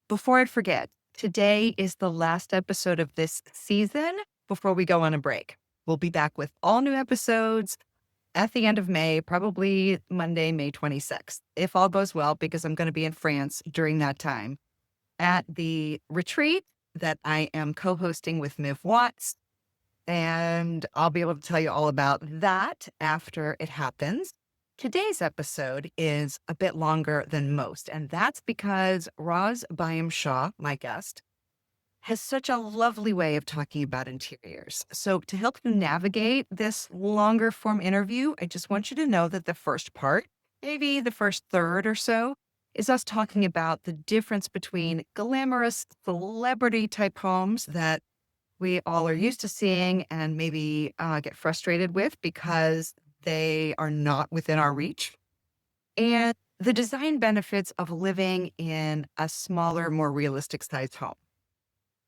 Before I forget, today is the last episode of this season before we go on a break. We'll be back with all new episodes at the end of May, probably Monday, May 26th, if all goes well, because I'm going to be in France during that time at the retreat that I am co-hosting with Miv Watts. And I'll be able to tell you all about that after it happens. Today's episode is a bit longer than most, and that's because Ros Byam Shaw, my guest, has such a lovely way of talking about interiors. So to help you navigate this longer form interview, I just want you to know that the first part, maybe the first third or so, is us talking about the difference between glamorous celebrity type homes that we all are used to seeing and maybe get frustrated with because they are not within our reach, and the design benefits of living in a smaller, more realistic sized home.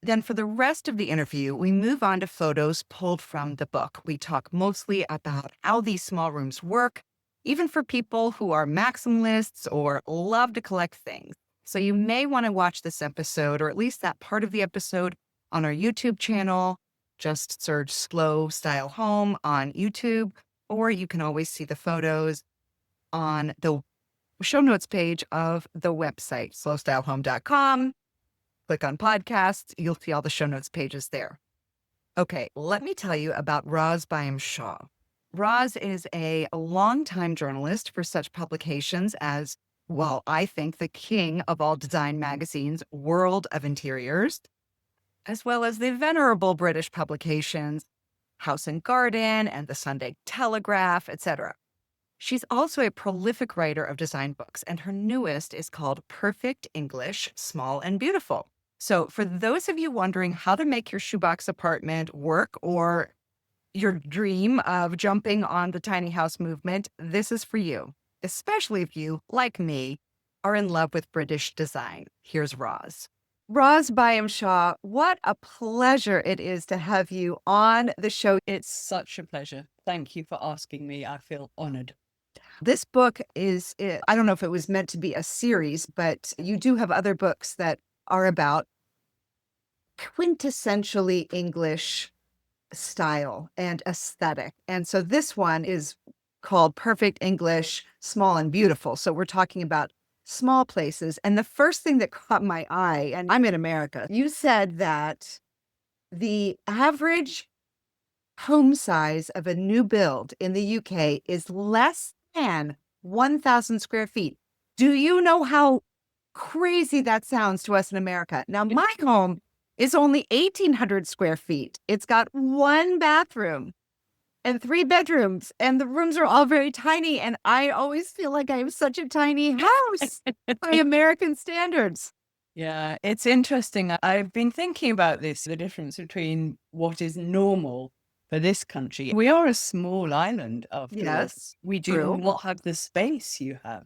Then for the rest of the interview, we move on to photos pulled from the book. We talk mostly about how these small rooms work, even for people who are maximalists or love to collect things. So you may want to watch this episode, or at least that part of the episode, on our YouTube channel. Just search Slow Style Home on YouTube, or you can always see the photos on the show notes page of the website, slowstylehome.com. Click on podcasts. You'll see all the show notes pages there. Okay, let me tell you about Ros Byam Shaw. Ros is a longtime journalist for such publications as, well, I think the king of all design magazines, World of Interiors, as well as the venerable British publications House and Garden and the Sunday Telegraph, etc. She's also a prolific writer of design books, and her newest is called Perfect English, Small and Beautiful. So for those of you wondering how to make your shoebox apartment work, or your dream of jumping on the tiny house movement, this is for you, especially if you, like me, are in love with British design. Here's Ros. Ros Byam Shaw, what a pleasure it is to have you on the show. It's such a pleasure. Thank you for asking me. I feel honored. This book is, I don't know if it was meant to be a series, but you do have other books that are about quintessentially English style and aesthetic. And so this one is called Perfect English, Small and Beautiful. So we're talking about small places. And the first thing that caught my eye, and I'm in America, you said that the average home size of a new build in the UK is less than 1,000 square feet. Do you know how crazy that sounds to us in America? Now, my home is only 1,800 square feet. It's got one bathroom and 3 bedrooms, and the rooms are all very tiny. And I always feel like I have such a tiny house by American standards. Yeah, it's interesting. I've been thinking about this, the difference between what is normal for this country. We are a small island, after all. Yes, We do true. not have the space you have.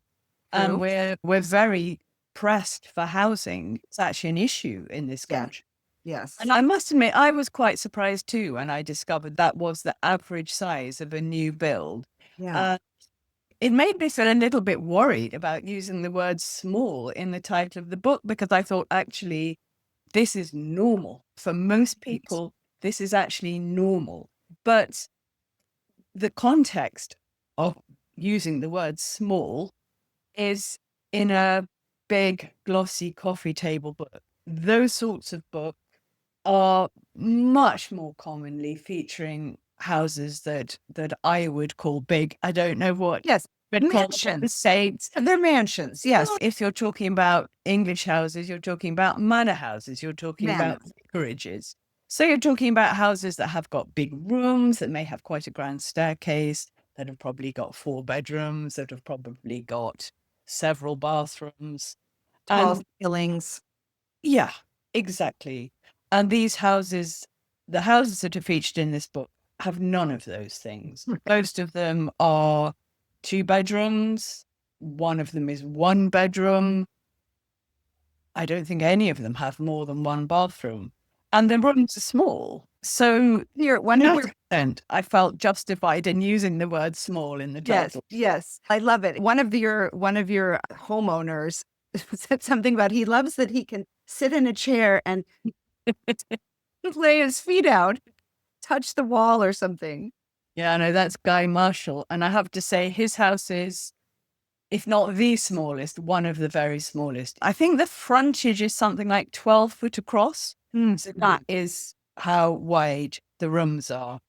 True. And we're very pressed for housing. It's actually an issue in this Yeah. country. Yes. And I must admit, I was quite surprised too when I discovered that was the average size of a new build. Yeah. It made me feel a little bit worried about using the word small in the title of the book, because I thought, actually, this is normal. For most people, this is actually normal. But the context of using the word small is in a big, glossy coffee table book. Those sorts of books are much more commonly featuring houses that I would call big. I don't know what. Yes. Mansions. States. They're mansions. Yes. If you're talking about English houses, you're talking about manor houses, you're talking about vicarages. So you're talking about houses that have got big rooms, that may have quite a grand staircase, that have probably got 4 bedrooms, that have probably got several bathrooms. Tall ceilings. Yeah, exactly. And these houses, the houses that are featured in this book, have none of those things. Most of them are 2 bedrooms. One of them is 1 bedroom. I don't think any of them have more than 1 bathroom. And the rooms are small. So Here, one of your, I felt justified in using the word small in the title. yes, I love it. One of your homeowners said something about he loves that he can sit in a chair and lay his feet out, touch the wall or something. Yeah, no, that's Guy Marshall. And I have to say, his house is, if not the smallest, one of the very smallest. I think the frontage is something like 12 foot across. So that is how wide the rooms are.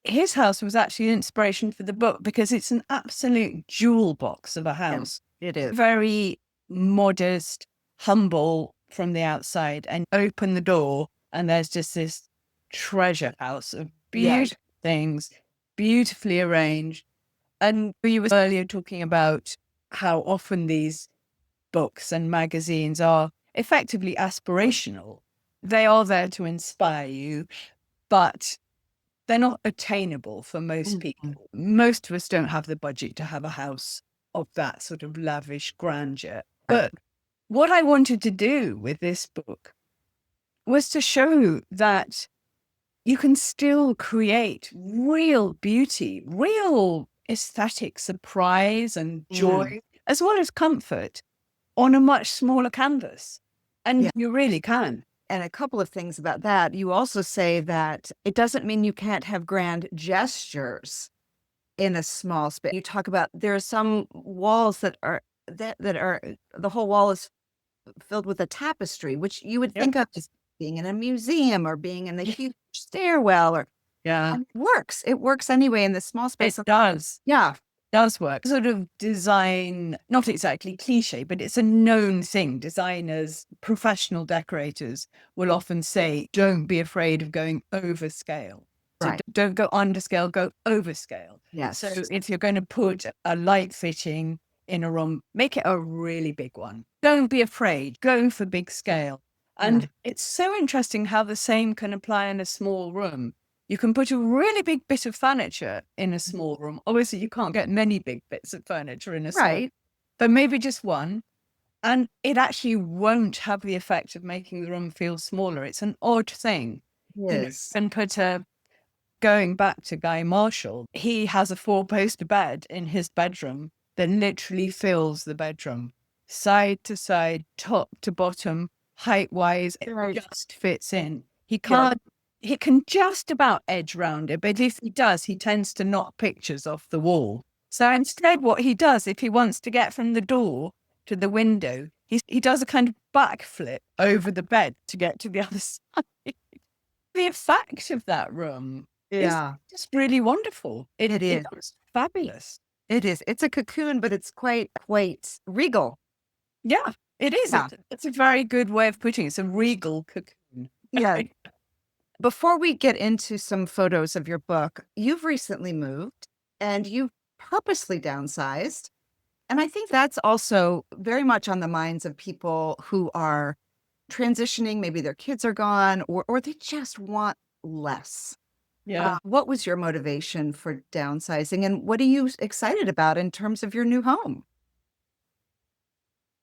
His house was actually an inspiration for the book because it's an absolute jewel box of a house. It is. Very modest, humble from the outside, and open the door and there's just this treasure house of beautiful things, beautifully arranged. And you were earlier talking about how often these books and magazines are effectively aspirational. They are there to inspire you, but they're not attainable for most people. Most of us don't have the budget to have a house of that sort of lavish grandeur. But what I wanted to do with this book was to show that you can still create real beauty, real aesthetic surprise and joy, as well as comfort on a much smaller canvas. And you really can. And a couple of things about that. You also say that it doesn't mean you can't have grand gestures in a small space. You talk about there are some walls that are the whole wall is filled with a tapestry, which you would think of as being in a museum or being in a huge stairwell or and it works. It works anyway in this small space. It does. Yeah. Does work. Sort of design, not exactly cliche, but it's a known thing. Designers, professional decorators will often say, don't be afraid of going overscale. So don't go underscale, go overscale. Yes. So if you're going to put a light fitting in a room, make it a really big one. Don't be afraid, go for big scale. And it's so interesting how the same can apply in a small room. You can put a really big bit of furniture in a small room. Obviously, you can't get many big bits of furniture in a small room, but maybe just one. And it actually won't have the effect of making the room feel smaller. It's an odd thing. Yes. And going back to Guy Marshall, he has a 4-poster bed in his bedroom that literally fills the bedroom. Side to side, top to bottom, height-wise, it just fits in. He can just about edge round it, but if he does, he tends to knock pictures off the wall. So instead, what he does, if he wants to get from the door to the window, he does a kind of backflip over the bed to get to the other side. The effect of that room is just really wonderful. It is. It's fabulous. It is. It's a cocoon, but it's quite regal. Yeah, it is. Yeah. It's a very good way of putting it. It's a regal cocoon. Yeah. Before we get into some photos of your book, you've recently moved and you've purposely downsized. And I think that's also very much on the minds of people who are transitioning. Maybe their kids are gone or they just want less. Yeah. What was your motivation for downsizing and what are you excited about in terms of your new home?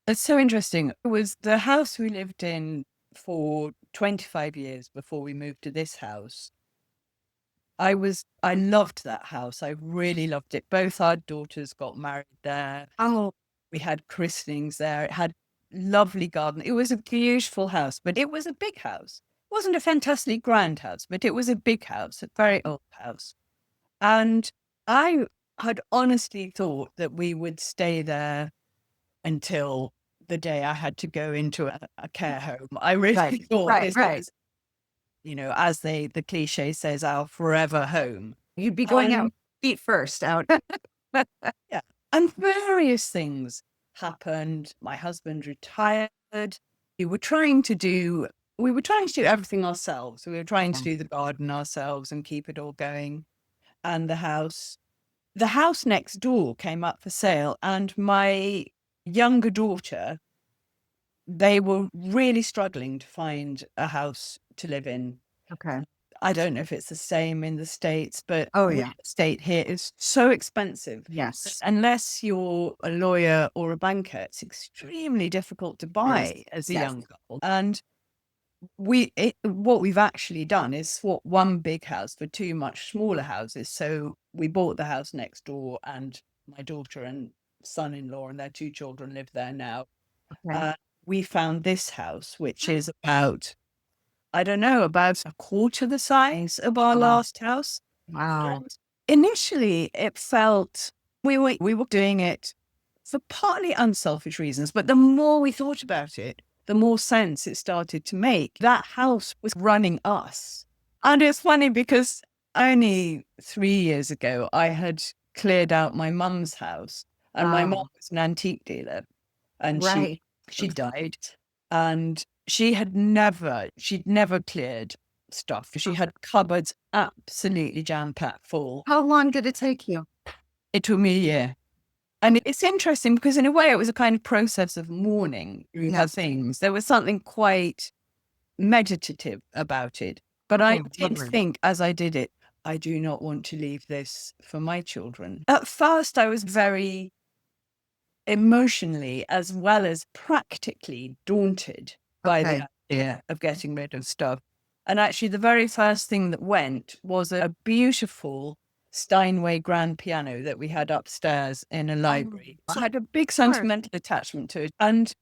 It's so interesting. It was the house we lived in for 25 years before we moved to this house. I loved that house. I really loved it. Both our daughters got married there. Oh, we had christenings there. It had lovely garden. It was a beautiful house, but it was a big house. It wasn't a fantastically grand house, but it was a big house, a very old house. And I had honestly thought that we would stay there until the day I had to go into a care home. I really thought this was, as the cliche says, our forever home. You'd be going out feet first out. Yeah. And various things happened. My husband retired. We were trying to do everything ourselves. We were trying to do the garden ourselves and keep it all going. And the house next door came up for sale, and my younger daughter, they were really struggling to find a house to live in. Okay. I don't know if it's the same in the States, but real estate here is so expensive. Yes. Unless you're a lawyer or a banker, it's extremely difficult to buy as a young couple. And what we've actually done is swap one big house for two much smaller houses. So we bought the house next door, and my daughter and son-in-law and their two children live there now. Okay. we found this house, which is about, I don't know, about a quarter the size of our last house. Wow. And initially, it felt we were doing it for partly unselfish reasons, but the more we thought about it, the more sense it started to make. That house was running us. And it's funny because only 3 years ago, I had cleared out my mum's house, and my mum was an antique dealer, and Right. she died, and she'd never cleared stuff. She had cupboards absolutely jam-packed full. How long did it take you? It took me a year. And it's interesting because in a way it was a kind of process of mourning through her things. There was something quite meditative about it. But I did Lovely. think as I did it, I do not want to leave this for my children. At first, I was very emotionally as well as practically daunted by the idea of getting rid of stuff. And actually, the very first thing that went was a beautiful Steinway grand piano that we had upstairs in a library. So I had a big sentimental attachment to it. And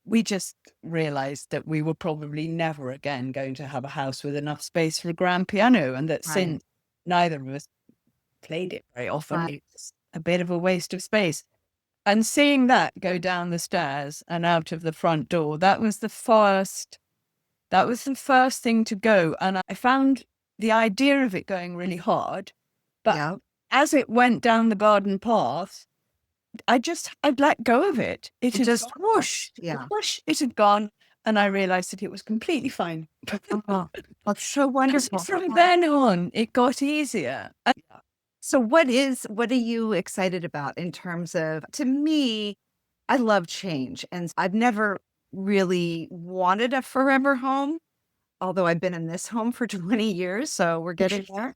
we just realized that we were probably never again going to have a house with enough space for a grand piano. And that since neither of us played it very often, it's a bit of a waste of space. And seeing that go down the stairs and out of the front door, that was the first thing to go. And I found the idea of it going really hard. But as it went down the garden path, I'd let go of it. It had just gone. whoosh. Yeah. Whoosh, it had gone. And I realized that it was completely fine. That's so wonderful. From then on, it got easier. So what are you excited about in terms of, to me, I love change, and I've never really wanted a forever home, although I've been in this home for 20 years, so we're getting there.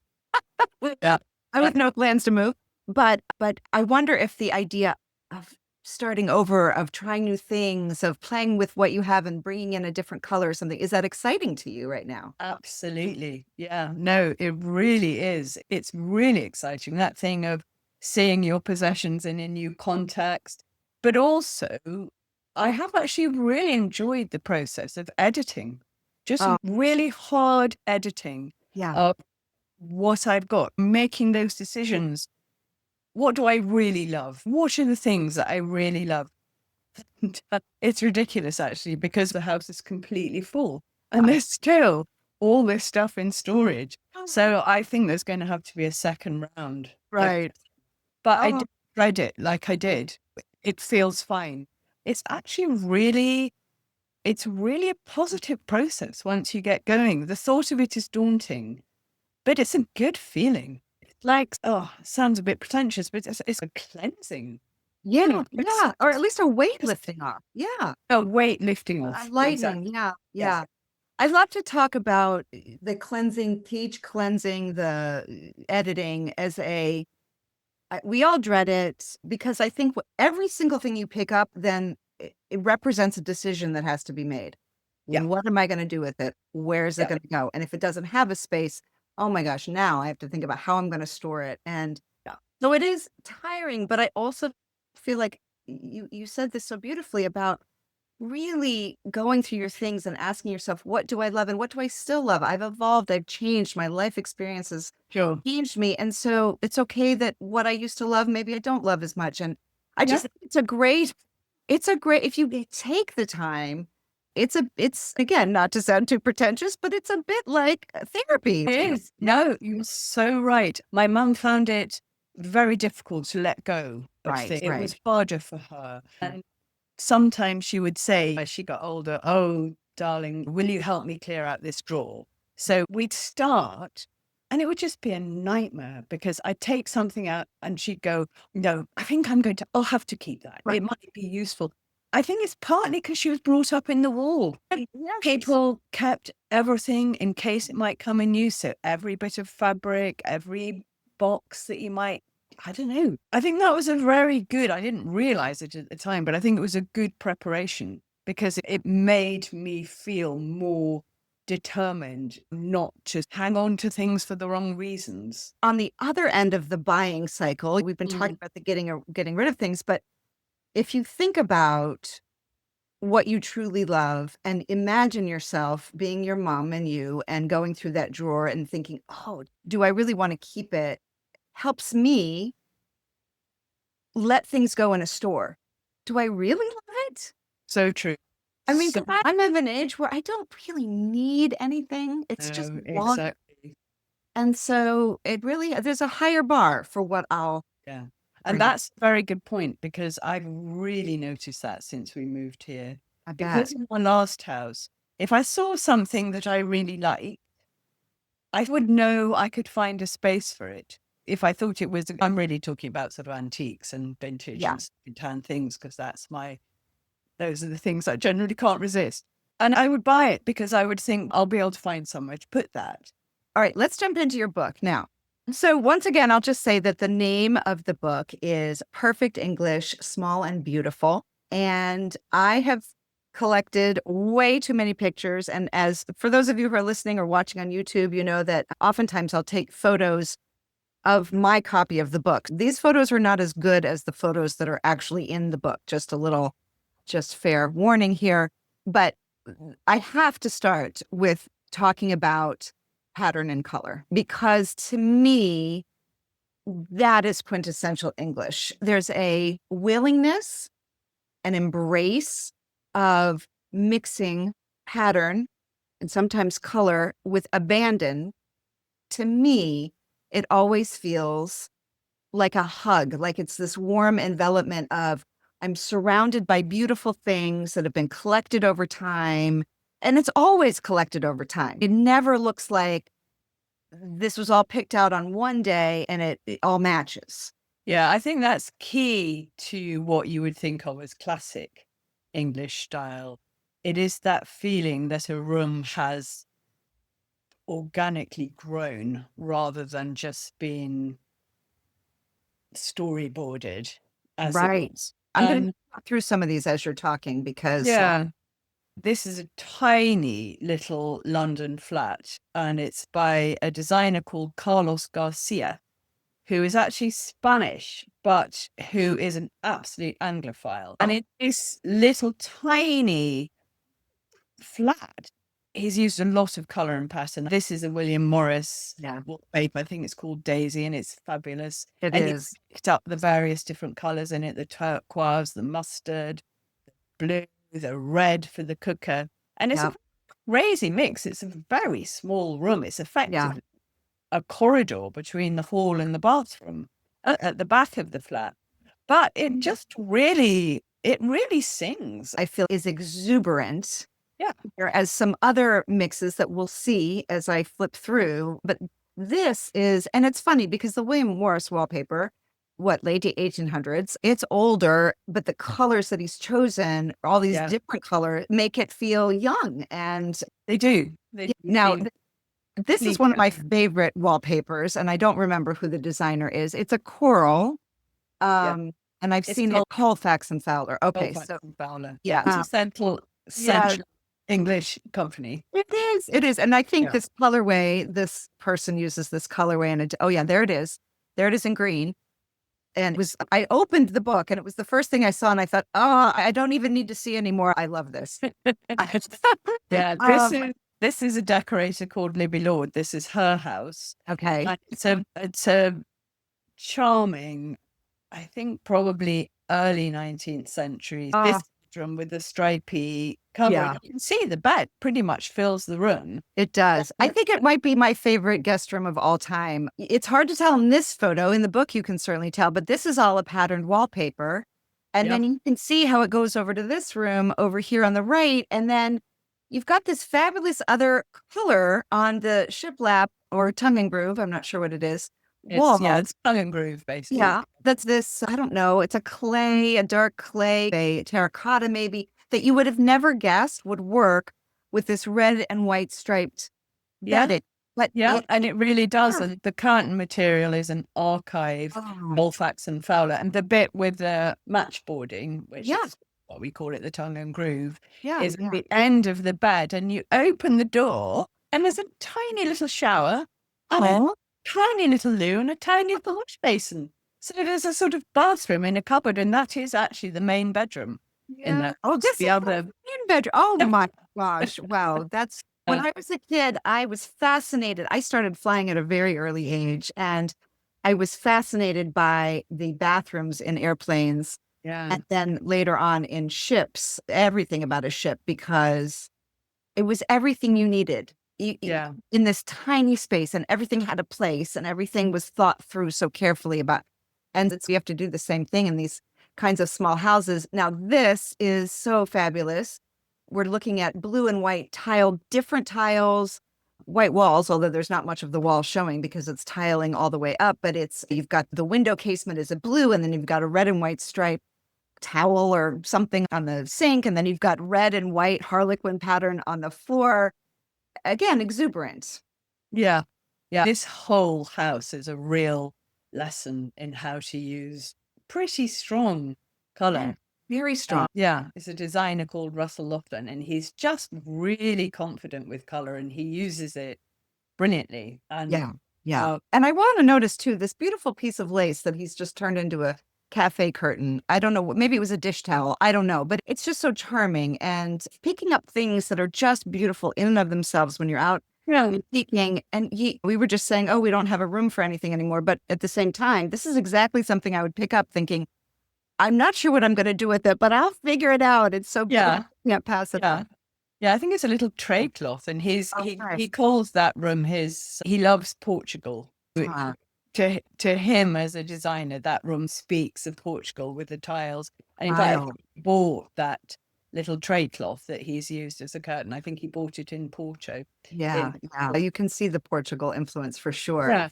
I have no plans to move, but I wonder if the idea of starting over, of trying new things, of playing with what you have and bringing in a different color or something, is that exciting to you right now? Absolutely. Yeah, no, it really is. It's really exciting, that thing of seeing your possessions in a new context. But also, I have actually really enjoyed the process of editing, just really hard editing of what I've got, making those decisions. What do I really love? What are the things that I really love? It's ridiculous, actually, because the house is completely full and there's still all this stuff in storage. So I think there's going to have to be a second round. Right. But I read it like I did. It feels fine. It's really a positive process once you get going. The thought of it is daunting, but it's a good feeling. It's like, sounds a bit pretentious, but it's a cleansing. Yeah. Or at least a weight lifting off. Yeah. A weight lifting off. Lightning. Exactly. Yeah. Yes. I'd love to talk about the cleansing, the editing as we all dread it because I think every single thing you pick up, then it represents a decision that has to be made. Yeah. What am I going to do with it? Where is it going to go? And if it doesn't have a space, oh my gosh, now I have to think about how I'm going to store it. And so it is tiring, but I also feel like you said this so beautifully about really going through your things and asking yourself, what do I love and what do I still love? I've evolved, I've changed, my life experiences changed me. And so it's okay that what I used to love, maybe I don't love as much. And I just, it's a great, if you take the time, it's again, not to sound too pretentious, but it's a bit like therapy. It is. No, you're so right. My mum found it very difficult to let go of things. It was harder for her. And sometimes she would say, as she got older, "Oh, darling, will you help me clear out this drawer?" So we'd start, and it would just be a nightmare because I'd take something out and she'd go, "No, I think I'll have to keep that. It might be useful." I think it's partly because she was brought up in the wall. People kept everything in case it might come in use. So every bit of fabric, every box that you might, I don't know. I think that was a very good, I didn't realize it at the time, but I think it was a good preparation because it made me feel more determined not to hang on to things for the wrong reasons. On the other end of the buying cycle, we've been talking about the getting rid of things, but if you think about what you truly love and imagine yourself being your mom and you and going through that drawer and thinking, oh, do I really want to keep it? Helps me let things go in a store. Do I really love it? So true. I mean, So, I'm of an age where I don't really need anything. It's just no, want. exactly. And so it really, there's a higher bar for what I'll Yeah. And bring up. that's a very good point, because I've really noticed that since we moved here. I bet. Because in my last house, if I saw something that I really liked, I would know I could find a space for it. If I thought it was, I'm really talking about sort of antiques and vintage Yeah. and secondhand things, because those are the things I generally can't resist. And I would buy it because I would think I'll be able to find somewhere to put that. All right, let's jump into your book now. So, once again, I'll just say that the name of the book is Perfect English, Small and Beautiful. And I have collected way too many pictures. And as for those of you who are listening or watching on YouTube, you know that oftentimes I'll take photos of my copy of the book. These photos are not as good as the photos that are actually in the book. Just fair warning here. But I have to start with talking about pattern and color, because to me, that is quintessential English. There's a willingness, an embrace of mixing pattern and sometimes color with abandon. To me, it always feels like a hug, like it's this warm envelopment of I'm surrounded by beautiful things that have been collected over time. And it's always collected over time. It never looks like this was all picked out on one day and it all matches. Yeah, I think that's key to what you would think of as classic English style. It is that feeling that a room has organically grown rather than just being storyboarded, as it Right. was. I'm going to talk through some of these as you're talking because, Yeah, this is a tiny little London flat, and it's by a designer called Carlos Garcia, who is actually Spanish, but who is an absolute Anglophile. And it is little tiny flat. He's used a lot of color and pattern. This is a William Morris yeah, wallpaper. I think it's called Daisy, and it's fabulous. it And he is. picked up the various different colors in it, the turquoise, the mustard, blue, the red for the cooker. And it's Yeah. a crazy mix. It's a very small room. It's Yeah. effectively a corridor between the hall and the bathroom at the back of the flat. But it really sings. I feel is exuberant. Yeah. As some other mixes that we'll see as I flip through. But this is, and it's funny because the William Morris wallpaper, late 1800s, it's older, but the colors that he's chosen, all these different colors, make it feel young. And they do. Now, this is one of my favorite wallpapers, and I don't remember who the designer is. It's a coral. And I've seen it, Colfax and Fowler. Okay, Colfax so and Fowler. yeah, It's a central English company. It is. And I think this colorway, this person uses this colorway and oh yeah, there it is. There it is in green. And I opened the book and it was the first thing I saw and I thought, oh, I don't even need to see anymore. I love this. Yeah, this is a decorator called Libby Lord. This is her house. Okay. And it's a charming, I think probably early 19th century. This bedroom with the stripy cover. Yeah. You can see the bed pretty much fills the room. It does. I think it might be my favorite guest room of all time. It's hard to tell in this photo. In the book, you can certainly tell, but this is all a patterned wallpaper. And then you can see how it goes over to this room over here on the right. And then you've got this fabulous other color on the shiplap or tongue and groove. I'm not sure what it is. It's tongue and groove, basically. Yeah, that's this, I don't know, it's a clay, a dark clay, a terracotta maybe, that you would have never guessed would work with this red and white striped bedding. And it really does. And the curtain material is an archive, Colfax and Fowler. And the bit with the matchboarding, which is what we call it, the tongue and groove, is at the end of the bed. And you open the door and there's a tiny little shower, and a tiny little loo and a tiny little wash basin. So there's a sort of bathroom in a cupboard, and that is actually the main bedroom. in Yeah. the Oh, house. this The is the other, main bedroom. Oh my gosh. Wow. That's when I was a kid, I was fascinated. I started flying at a very early age, and I was fascinated by the bathrooms in airplanes yeah, and then later on in ships, everything about a ship, because it was everything you needed yeah, in this tiny space, and everything had a place, and everything was thought through so carefully about. And we have to do the same thing in these kinds of small houses. Now, this is so fabulous. We're looking at blue and white tile, different tiles, white walls, although there's not much of the wall showing because it's tiling all the way up. But you've got the window casement is a blue, and then you've got a red and white stripe towel or something on the sink, and then you've got red and white harlequin pattern on the floor. Again, exuberant. yeah, yeah. This whole house is a real lesson in how to use pretty strong Yeah, color. very strong. Yeah, it's a designer called Russell Laughlin, and he's just really confident with color, and he uses it brilliantly. And Yeah, yeah. And I want to notice too this beautiful piece of lace that he's just turned into a cafe curtain. I don't know, maybe it was a dish towel. I don't know, but it's just so charming. And picking up things that are just beautiful in and of themselves when you're out yeah, speaking. And we were just saying, oh, we don't have a room for anything anymore. But at the same time, this is exactly something I would pick up thinking, I'm not sure what I'm going to do with it, but I'll figure it out. It's so yeah, can't pass it yeah. up. Yeah, I think it's a little tray cloth, and Oh, he nice. he calls that room his. He loves Portugal. Ah, To him as a designer, that room speaks of Portugal with the tiles. And in I fact, don't. he bought that little tray cloth that he's used as a curtain. I think he bought it in Porto. Yeah, In, yeah. You can see the Portugal influence for sure. yeah,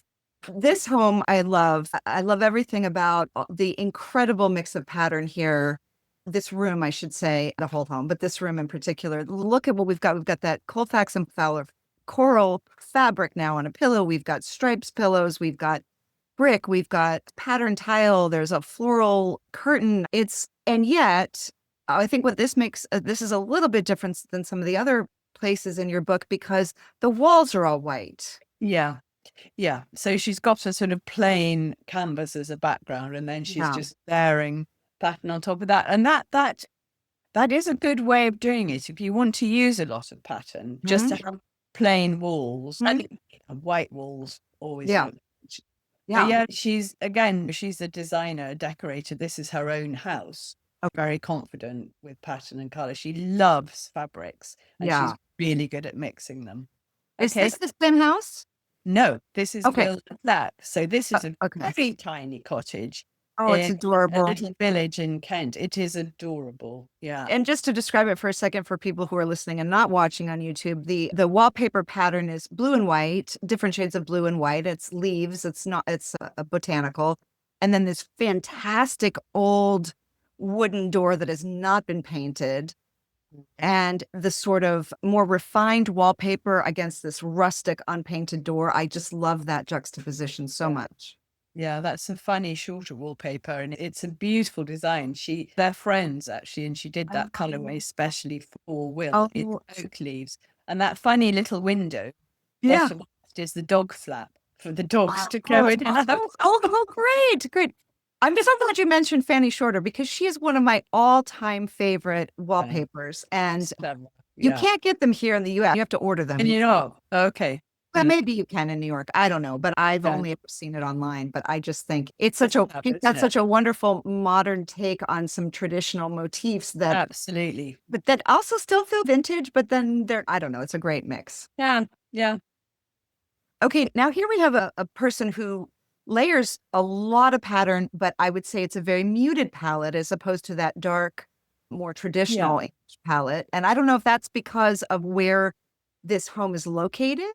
This home I love. I love everything about the incredible mix of pattern here. This room, I should say, the whole home, but this room in particular. Look at what we've got. We've got that Colfax and Fowler coral fabric now on a pillow. We've got stripes pillows. We've got brick. We've got pattern tile. There's a floral curtain. And yet, I think what this makes this is a little bit different than some of the other places in your book because the walls are all white. yeah, yeah. So she's got a sort of plain canvas as a background, and then she's Yeah. just layering pattern on top of that. And that is a good way of doing it. If you want to use a lot of pattern, just to Mhm. have plain walls. I Mhm. think white walls always Yeah. look. But Yeah. yeah, she's a designer, a decorator. This is her own house. Very confident with pattern and color. She loves fabrics, and she's Yeah. really good at mixing them. Is Okay. this the spin house? No, this is Okay. Will Flat. So this is a Okay. very tiny cottage Oh, it's in a adorable. little village in Kent. It is adorable. Yeah. And just to describe it for a second for people who are listening and not watching on YouTube, the wallpaper pattern is blue and white, different shades of blue and white. It's leaves. It's a botanical. And then this fantastic old wooden door that has not been painted. And the sort of more refined wallpaper against this rustic unpainted door. I just love that juxtaposition so much. Yeah, that's a funny shorter wallpaper, and it's a beautiful design. They're friends actually, and she did that colorway especially for Will. It's Oh, oak leaves, and that funny little window, yeah. bottom left, is the dog flap for the dogs to Oh, go in. great, great. I'm so glad you mentioned Fanny Shorter because she is one of my all-time favorite wallpapers, and you Yeah, can't get them here in the U.S. You have to order them. and you know, okay, Well, maybe you can in New York. I don't know, but I've yeah, only ever seen it online. But I just think it's it's fab, isn't that's it? such a wonderful modern take on some traditional motifs Absolutely. but that also still feel vintage. But then I don't know, it's a great mix. Yeah, yeah, Okay, now here we have a person who layers a lot of pattern, but I would say it's a very muted palette as opposed to that dark, more yeah. traditional English palette. And I don't know if that's because of where this home is located.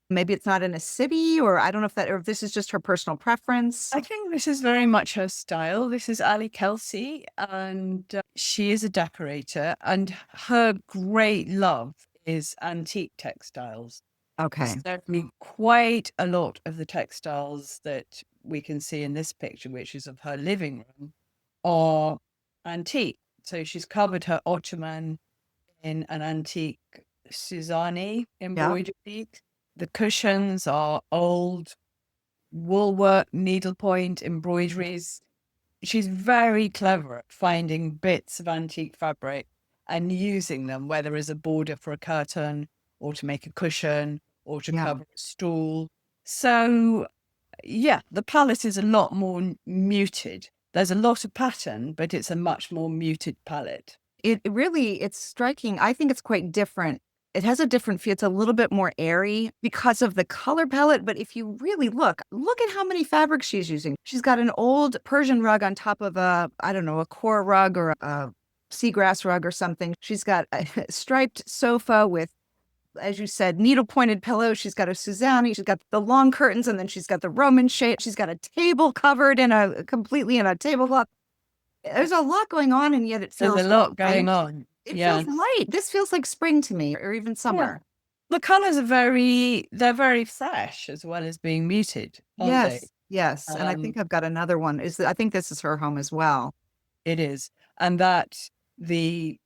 Maybe it's not in a city, or I don't know or if this is just her personal preference. I think this is very much her style. This is Ali Kelsey, and she is a decorator, and her great love is antique textiles. Okay. Certainly, quite a lot of the textiles that we can see in this picture, which is of her living room, are antique. So she's covered her ottoman in an antique Suzanne Yeah. embroidery. The cushions are old woolwork, needlepoint embroideries. she's very clever at finding bits of antique fabric and using them, whether as a border for a curtain or to make a cushion or to Yeah. cover a stool. So, yeah, the palette is a lot more muted. There's a lot of pattern, but it's a much more muted palette. It really, it's striking. I think it's quite different. It has a different feel. It's a little bit more airy because of the color palette. But if you really look at how many fabrics she's using. She's got an old Persian rug on top of a, I don't know, a coir rug or a seagrass rug or something. She's got a striped sofa with, as you said, needle pointed pillows. She's got a Suzanne. She's got the long curtains, and then she's got the Roman shade. She's got a table covered in a completely in a tablecloth. There's a lot going on, and yet it There's feels a lot light. going on. It Yeah. feels light. This feels like spring to me, or even Yeah. summer. The colors are they're very fresh as well as being muted, aren't they? Yes, yes. And I think I've got another one. I think this is her home as well. It is. And that the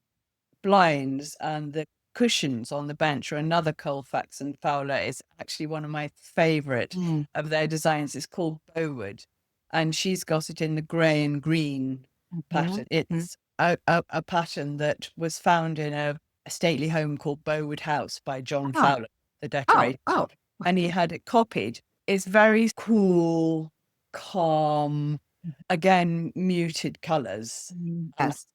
blinds and the cushions on the bench are another Colfax and Fowler. Is actually one of my favorite of their designs. It's called Bowood, and she's got it in the gray and green pattern. It's a pattern that was found in a stately home called Bowood House by John Fowler, the decorator. And he had it copied. It's very cool, calm, again, muted colors. Yes.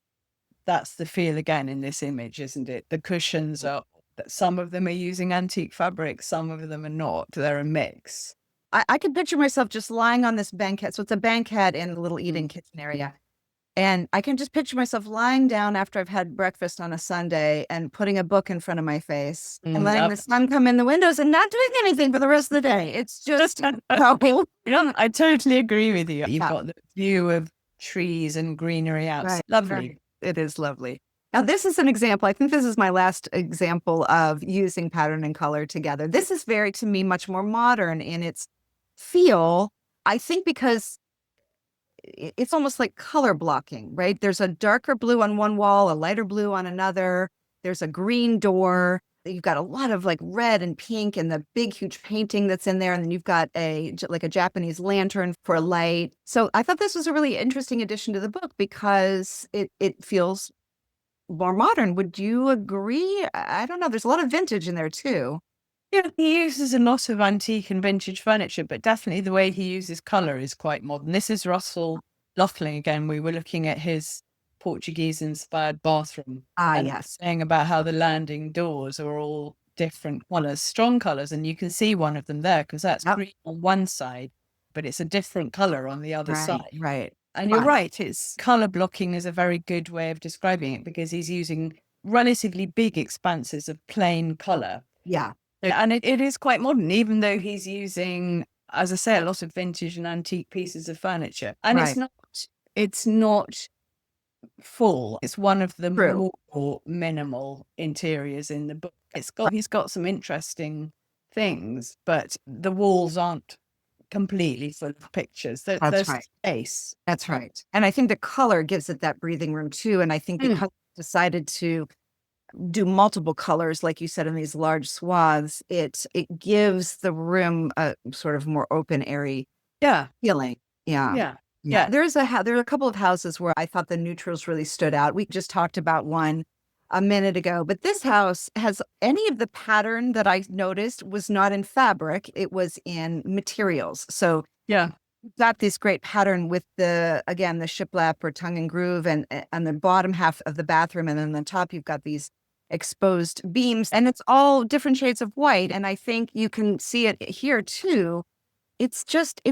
That's the feel again in this image, isn't it? The cushions are, some of them are using antique fabric, some of them are not. They're a mix. I can picture myself just lying on this banquette. So it's a banquette in the little eating kitchen area. And I can just picture myself lying down after I've had breakfast on a Sunday and putting a book in front of my face and letting the sun come in the windows and not doing anything for the rest of the day. It's just, I totally agree with you. You've got the view of trees and greenery out. Right, Lovely. right. It is lovely. Now, this is an example. I think this is my last example of using pattern and color together. This is very, to me, much more modern in its feel. I think because it's almost like color blocking, right? There's a darker blue on one wall, a lighter blue on another. There's a green door. You've got a lot of like red and pink and the big, huge painting that's in there. And then you've got a Japanese lantern for light. So I thought this was a really interesting addition to the book because it feels more modern. Would you agree? I don't know. There's a lot of vintage in there too. Yeah, he uses a lot of antique and vintage furniture, but definitely the way he uses color is quite modern. This is Russell Loughlin again. We were looking at his Portuguese-inspired bathroom. Yes. Saying about how the landing doors are all different colors, strong colors, and you can see one of them there because that's green on one side, but it's a different color on the other side. Right. And you're right, it's color blocking is a very good way of describing it because he's using relatively big expanses of plain color. Yeah. And it is quite modern, even though he's using, as I say, a lot of vintage and antique pieces of furniture. And it's not full. It's one of the more minimal interiors in the book. He's got some interesting things, but the walls aren't completely full of pictures. There's space. That's right. And I think the color gives it that breathing room too. And I think because he decided to do multiple colors, like you said, in these large swaths, it gives the room a sort of more open, airy feeling. Yeah. There are a couple of houses where I thought the neutrals really stood out. We just talked about one a minute ago, but this house has any of the pattern that I noticed was not in fabric. It was in materials. So you've got this great pattern with the shiplap or tongue and groove and on the bottom half of the bathroom. And then on the top, you've got these exposed beams and it's all different shades of white. And I think you can see it here too. It's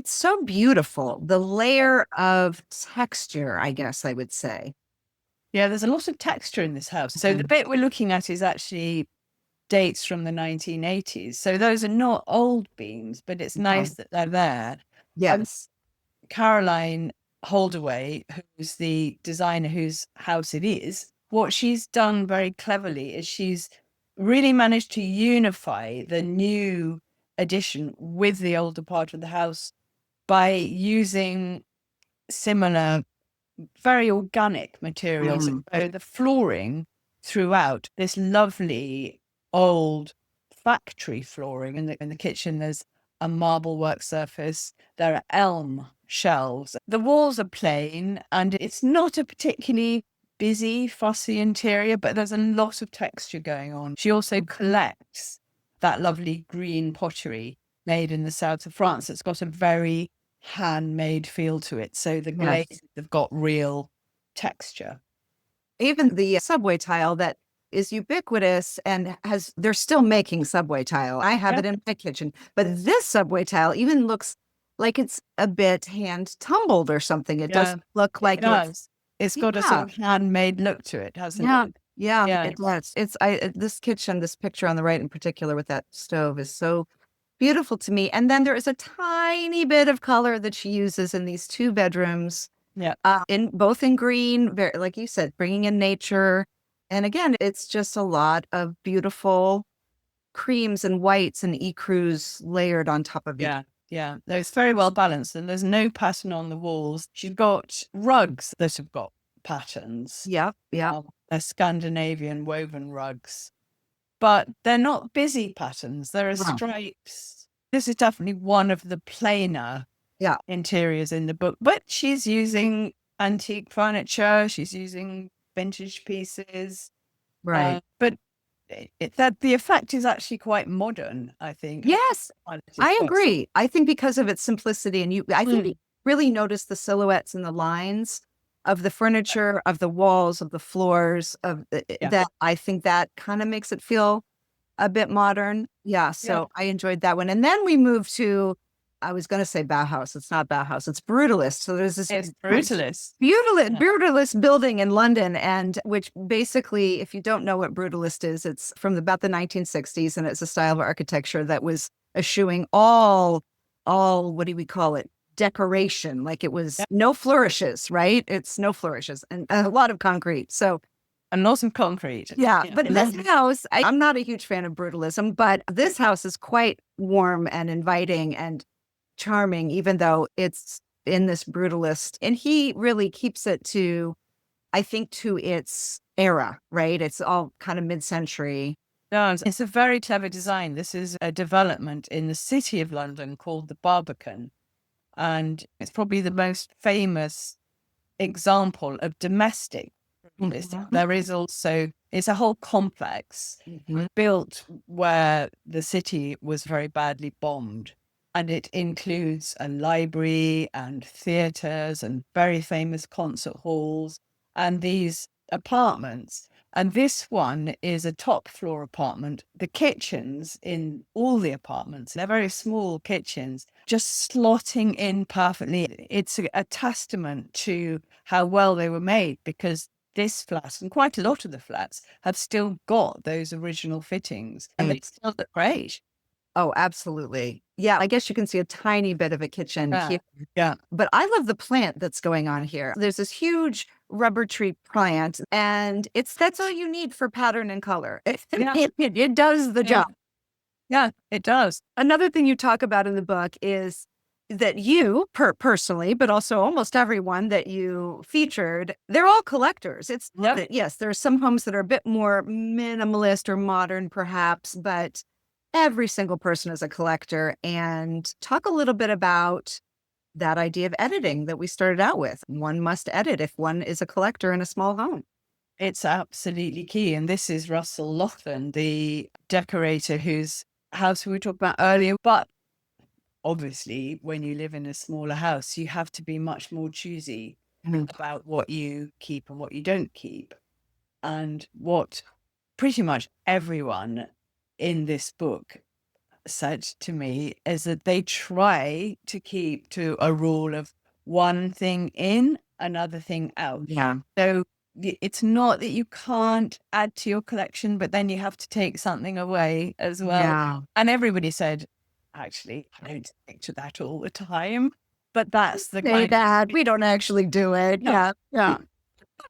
so beautiful. The layer of texture, I guess I would say. Yeah, there's a lot of texture in this house. So the bit we're looking at is actually dates from the 1980s. So those are not old beams, but it's nice that they're there. Yes. Caroline Holdaway, who's the designer whose house it is, what she's done very cleverly is she's really managed to unify the new addition with the older part of the house by using similar, very organic materials. So the flooring throughout, this lovely old factory flooring in the kitchen. There's a marble work surface. There are elm shelves. The walls are plain, and it's not a particularly busy, fussy interior, but there's a lot of texture going on. She also collects that lovely green pottery made in the south of France. It's got a very handmade feel to it. So the Yes. glazes have got real texture. Even the subway tile that is ubiquitous and they're still making subway tile. I have it in my kitchen, but this subway tile even looks like it's a bit hand tumbled or something. It doesn't look like it does. It's got a sort of handmade look to it, hasn't it? Yeah, it does. This kitchen, this picture on the right in particular with that stove is so beautiful to me. And then there is a tiny bit of color that she uses in these 2 bedrooms. Yeah. In both in green, very, like you said, bringing in nature. And again, it's just a lot of beautiful creams and whites and ecru's layered on top of each. Yeah. No, it's very well balanced, and there's no pattern on the walls. She's got rugs that have got patterns. Yeah. They're Scandinavian woven rugs, but they're not busy patterns. There are stripes. This is definitely one of the plainer interiors in the book, but she's using antique furniture. She's using vintage pieces. Right. But that the effect is actually quite modern, I think. Yes, I agree. I think because of its simplicity, and I think you really notice the silhouettes and the lines of the furniture, of the walls, of the floors, of that. I think that kind of makes it feel a bit modern. Yeah. So I enjoyed that one. And then we moved to, I was going to say Bauhaus. It's not Bauhaus. It's Brutalist. So there's this Brutalist building in London, and which basically, if you don't know what Brutalist is, it's from about the 1960s, and it's a style of architecture that was eschewing all what do we call it? Decoration. Like it was no flourishes, right? It's no flourishes and a lot of concrete. So. And lots of concrete. Yeah. But this house, I'm not a huge fan of brutalism, but this house is quite warm and inviting and charming, even though it's in this brutalist. And he really keeps it to, I think, to its era, right? It's all kind of mid-century. No, it's a very clever design. This is a development in the city of London called the Barbican. And it's probably the most famous example of domestic. There is also, it's a whole complex built where the city was very badly bombed. And it includes a library and theatres and very famous concert halls and these apartments. And this one is a top floor apartment. The kitchens in all the apartments, they're very small kitchens, just slotting in perfectly. It's a testament to how well they were made, because this flat and quite a lot of the flats have still got those original fittings and they still look great. Oh, absolutely. Yeah, I guess you can see a tiny bit of a kitchen here. Yeah. But I love the plant that's going on here. There's this huge rubber tree plant, and that's all you need for pattern and color. It does the job. Yeah, it does. Another thing you talk about in the book is that you, personally, but also almost everyone that you featured, they're all collectors. It's that, yes, there are some homes that are a bit more minimalist or modern, perhaps, but every single person is a collector. And talk a little bit about that idea of editing that we started out with. One must edit if one is a collector in a small home. It's absolutely key. And this is Russell Laughlin, the decorator whose house we talked about earlier. But obviously, when you live in a smaller house, you have to be much more choosy about what you keep and what you don't keep. And what pretty much everyone in this book said to me is that they try to keep to a rule of one thing in, another thing out. Yeah. So it's not that you can't add to your collection, but then you have to take something away as well. Yeah. And everybody said, actually, I don't stick to that all the time, but that's the Say that. We don't actually do it. No. Yeah.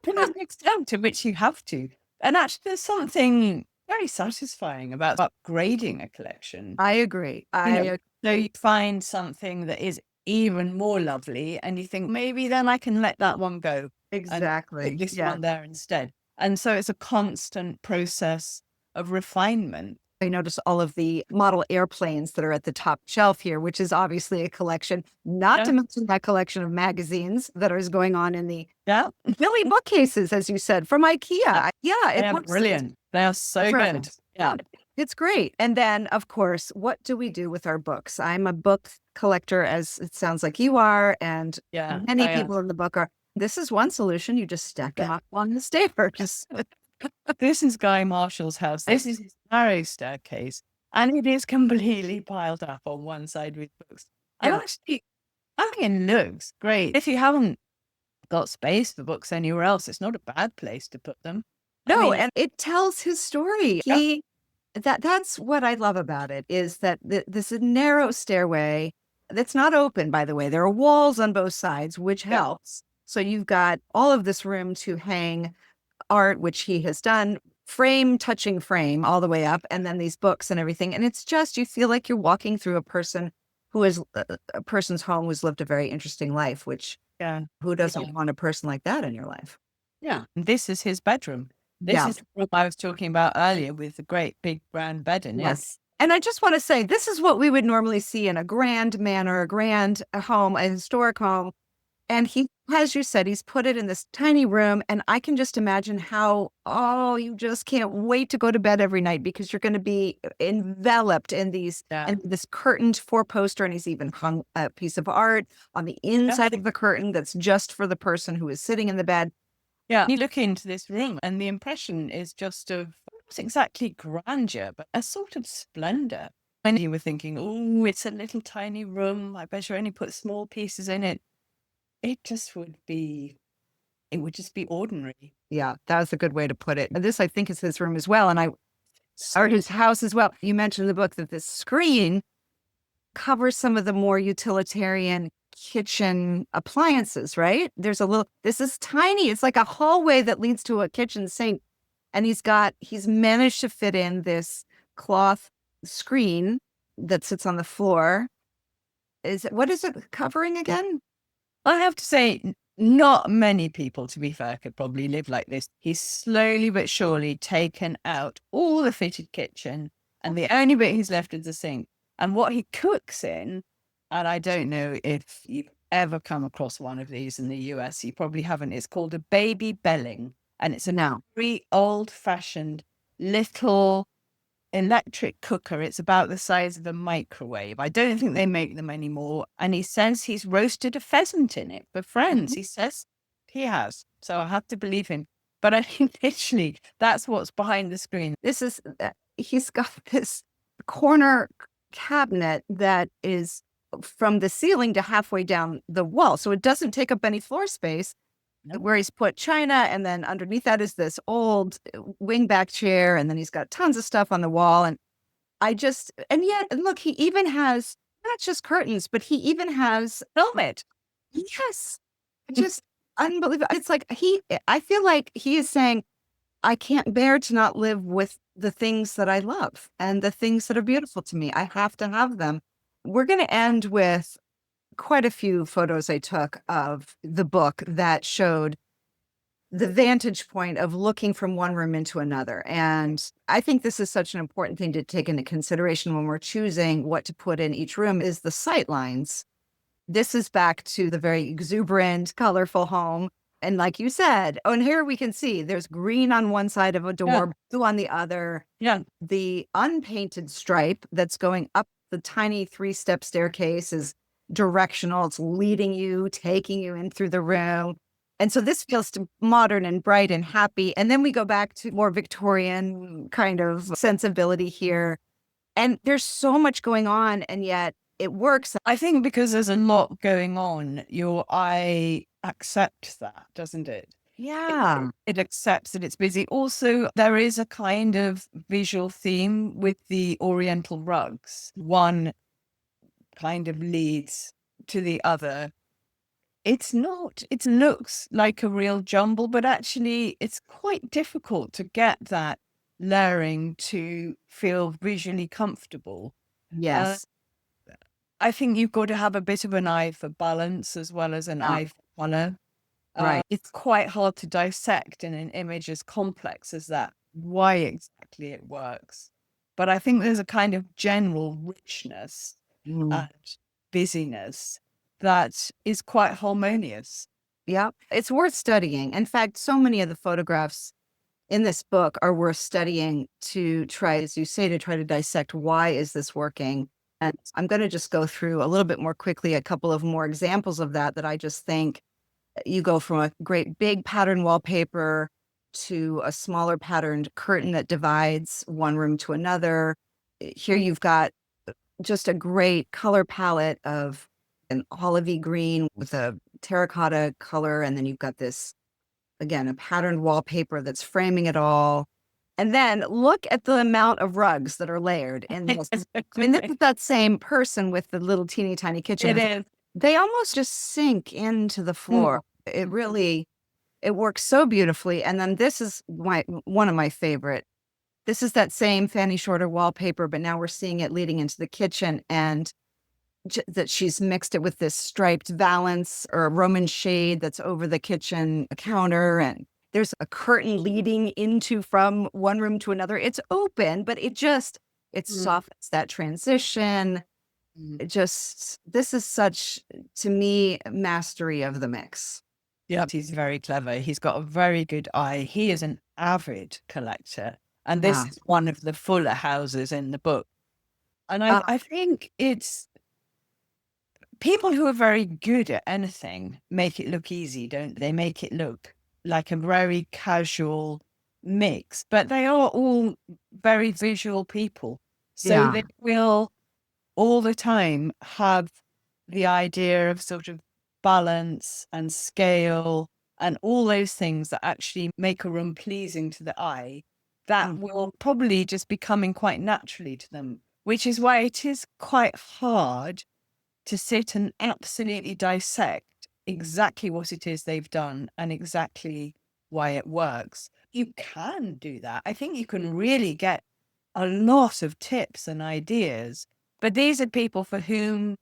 To the extent to which you have to. And actually, there's something very satisfying about upgrading a collection. I agree. So you find something that is even more lovely and you think, maybe then I can let that one go. Exactly. And put this one there instead. And so it's a constant process of refinement. I notice all of the model airplanes that are at the top shelf here, which is obviously a collection, not to Yeah. mention that collection of magazines that is going on in the Yeah. Billy bookcases, as you said, from IKEA. Yeah, They it are looks brilliant. They are so good. Yeah. it's great. And then, of course, what do we do with our books? I'm a book collector, as it sounds like you are, and Yeah. many people in the book are. This is one solution. You just stack them up on the stairs. This is Guy Marshall's house. This is his narrow staircase, and it is completely piled up on one side with books. And Yeah. actually, I think it looks great. If you haven't got space for books anywhere else, it's not a bad place to put them. I No, mean, and it tells his story. yeah, That's what I love about it is that this narrow stairway that's not open, by the way. There are walls on both sides, which yeah, helps. So you've got all of this room to hang art, which he has done, frame touching frame all the way up, and then these books and everything. And it's just, you feel like you're walking through a person who is a person's home who's lived a very interesting life, which yeah, who doesn't want a person like that in your life? yeah. And this is his bedroom. This Yeah. is the room I was talking about earlier with the great big grand bed in it. Yes. And I just want to say, this is what we would normally see in a grand manor, a grand home, a historic home. And he, as you said, he's put it in this tiny room. And I can just imagine how, oh, you just can't wait to go to bed every night because you're going to be enveloped in these, and this curtained four-poster. And he's even hung a piece of art on the inside of the curtain that's just for the person who is sitting in the bed. Yeah. You look into this room and the impression is just of not exactly grandeur, but a sort of splendor. When you were thinking, oh, it's a little tiny room, I bet you only put small pieces in it. It would just be ordinary. Yeah, that was a good way to put it. And this, I think, is his room as well. Or his house as well. You mentioned in the book that this screen covers some of the more utilitarian kitchen appliances, right? This is tiny. It's like a hallway that leads to a kitchen sink. And he's managed to fit in this cloth screen that sits on the floor. What is it covering again? I have to say, not many people, to be fair, could probably live like this. He's slowly but surely taken out all the fitted kitchen, and the only bit he's left is the sink. And what he cooks in, and I don't know if you've ever come across one of these in the US, you probably haven't. It's called a baby belling, and it's a very old-fashioned little electric cooker. It's about the size of a microwave. I don't think they make them anymore. And he says he's roasted a pheasant in it for friends. He says he has. So I have to believe him. But I think literally that's what's behind the screen. He's got this corner cabinet that is from the ceiling to halfway down the wall. So it doesn't take up any floor space. Where he's put china, and then underneath that is this old wingback chair, and then he's got tons of stuff on the wall. And look, he even has not just curtains, but he even has helmet. Yes, just unbelievable. It's like I feel like he is saying, I can't bear to not live with the things that I love and the things that are beautiful to me. I have to have them. We're going to end with quite a few photos I took of the book that showed the vantage point of looking from one room into another. And I think this is such an important thing to take into consideration when we're choosing what to put in each room is the sight lines. This is back to the very exuberant, colorful home. And like you said, and here we can see there's green on one side of a door, blue on the other. Yeah. The unpainted stripe that's going up the tiny 3-step staircase is directional. It's leading you, taking you in through the room. And so this feels modern and bright and happy. And then we go back to more Victorian kind of sensibility here. And there's so much going on, and yet it works. I think because there's a lot going on, your eye accepts that, doesn't it? Yeah. It accepts that it's busy. Also, there is a kind of visual theme with the Oriental rugs. One kind of leads to the other. It looks like a real jumble, but actually it's quite difficult to get that layering to feel visually comfortable. Yes. I think you've got to have a bit of an eye for balance as well as an eye for color. Right. It's quite hard to dissect in an image as complex as that, why exactly it works. but I think there's a kind of general richness Mm. and busyness that is quite harmonious. Yeah, it's worth studying. In fact, so many of the photographs in this book are worth studying to try, as you say, to try to dissect why is this working. And I'm going to just go through a little bit more quickly a couple of more examples of that I just think you go from a great big pattern wallpaper to a smaller patterned curtain that divides one room to another. Here you've got just a great color palette of an olivey green with a terracotta color. And then you've got this, again, a patterned wallpaper that's framing it all. And then look at the amount of rugs that are layered in this. I mean, this is that same person with the little teeny tiny kitchen. It is. They almost just sink into the floor. It really, it works so beautifully. And then this is one of my favorite. This is that same Fanny Shorter wallpaper, but now we're seeing it leading into the kitchen, and that she's mixed it with this striped valance or a Roman shade that's over the kitchen counter. And there's a curtain leading into from one room to another. It's open, but it softens that transition. It just, this is such, to me, mastery of the mix. Yeah, he's very clever. He's got a very good eye. He is an avid collector. And this Yeah. is one of the fuller houses in the book. And I think it's people who are very good at anything make it look easy, don't they? Make it look like a very casual mix, but they are all very visual people. So Yeah. they will all the time have the idea of sort of balance and scale and all those things that actually make a room pleasing to the eye that will probably just be coming quite naturally to them, which is why it is quite hard to sit and absolutely dissect exactly what it is they've done and exactly why it works. You can do that. I think you can really get a lot of tips and ideas, but these are people for whom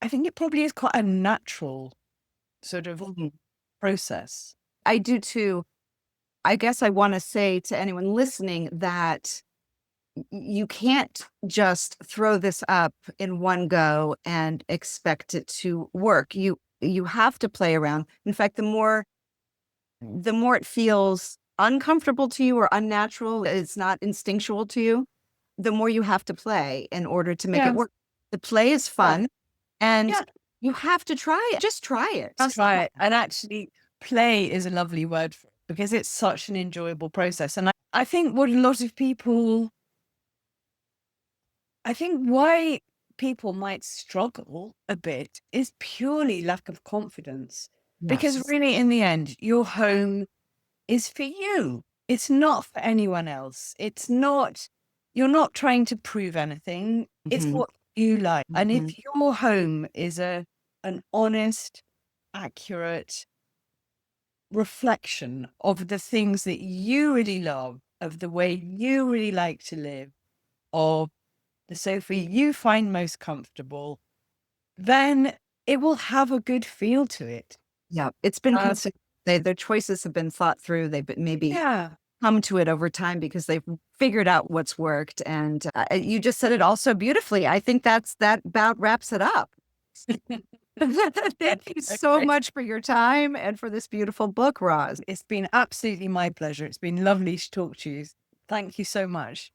I think it probably is quite a natural sort of process. I do too. I guess I want to say to anyone listening that you can't just throw this up in one go and expect it to work. You have to play around. In fact, the more it feels uncomfortable to you or unnatural, it's not instinctual to you, the more you have to play in order to make it work. The play is fun, and you have to try it. Just try it. Just try it. And actually, play is a lovely word for it because it's such an enjoyable process. And I think what a lot of people, I think why people might struggle a bit is purely lack of confidence. Because Yes. really, in the end, your home is for you. It's not for anyone else. It's not, you're not trying to prove anything. It's what you like. And if your home is an honest, accurate reflection of the things that you really love, of the way you really like to live, of the sofa you find most comfortable, then it will have a good feel to it. Yeah, it's been considered. Their choices have been thought through. They've been maybe come to it over time because they've figured out what's worked. And you just said it all so beautifully. I think that about wraps it up. Thank you so much for your time and for this beautiful book, Ros. It's been absolutely my pleasure. It's been lovely to talk to you. Thank you so much.